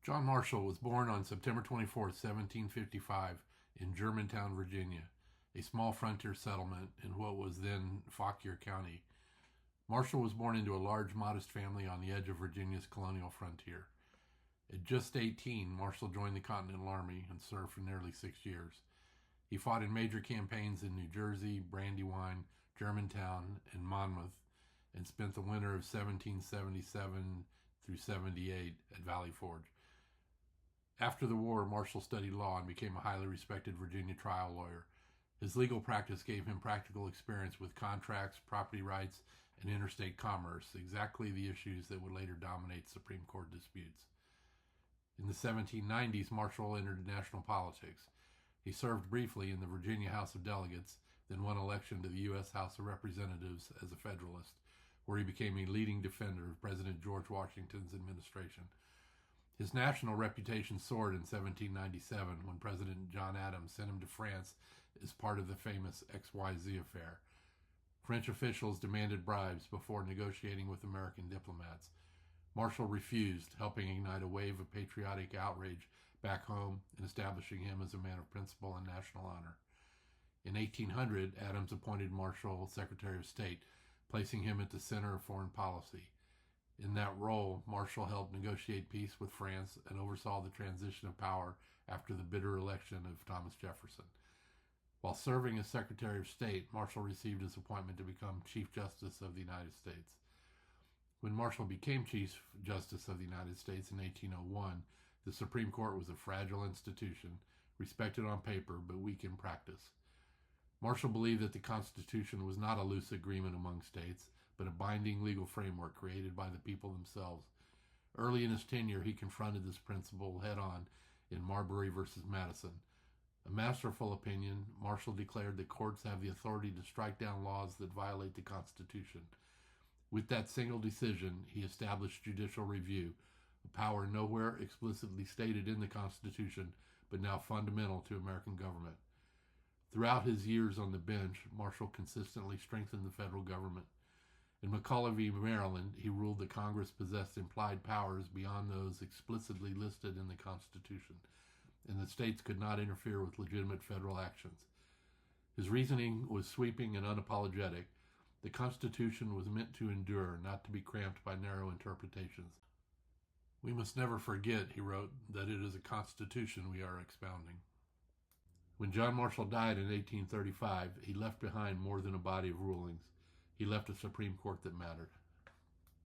John Marshall was born on September 24, 1755, in Germantown, Virginia, a small frontier settlement in what was then Fauquier County. Marshall was born into a large, modest family on the edge of Virginia's colonial frontier. At just 18, Marshall joined the Continental Army and served for nearly 6 years. He fought in major campaigns in New Jersey, Brandywine, Germantown, and Monmouth, and spent the winter of 1777 through 78 at Valley Forge. After the war, Marshall studied law and became a highly respected Virginia trial lawyer. His legal practice gave him practical experience with contracts, property rights, and interstate commerce, exactly the issues that would later dominate Supreme Court disputes. In the 1790s, Marshall entered national politics. He served briefly in the Virginia House of Delegates, then won election to the U.S. House of Representatives as a Federalist, where he became a leading defender of President George Washington's administration. His national reputation soared in 1797 when President John Adams sent him to France as part of the famous XYZ affair. French officials demanded bribes before negotiating with American diplomats. Marshall refused, helping ignite a wave of patriotic outrage back home and establishing him as a man of principle and national honor. In 1800, Adams appointed Marshall Secretary of State, placing him at the center of foreign policy. In that role, Marshall helped negotiate peace with France and oversaw the transition of power after the bitter election of Thomas Jefferson. While serving as Secretary of State, Marshall received his appointment to become Chief Justice of the United States. When Marshall became Chief Justice of the United States in 1801, the Supreme Court was a fragile institution, respected on paper but weak in practice. Marshall believed that the Constitution was not a loose agreement among states, but a binding legal framework created by the people themselves. Early in his tenure, he confronted this principle head-on in Marbury versus Madison. A masterful opinion, Marshall declared that courts have the authority to strike down laws that violate the Constitution. With that single decision, he established judicial review, a power nowhere explicitly stated in the Constitution, but now fundamental to American government. Throughout his years on the bench, Marshall consistently strengthened the federal government. In McCulloch v. Maryland, he ruled that Congress possessed implied powers beyond those explicitly listed in the Constitution, and that states could not interfere with legitimate federal actions. His reasoning was sweeping and unapologetic. The Constitution was meant to endure, not to be cramped by narrow interpretations. "We must never forget," he wrote, "that it is a Constitution we are expounding." When John Marshall died in 1835, he left behind more than a body of rulings. He left a Supreme Court that mattered.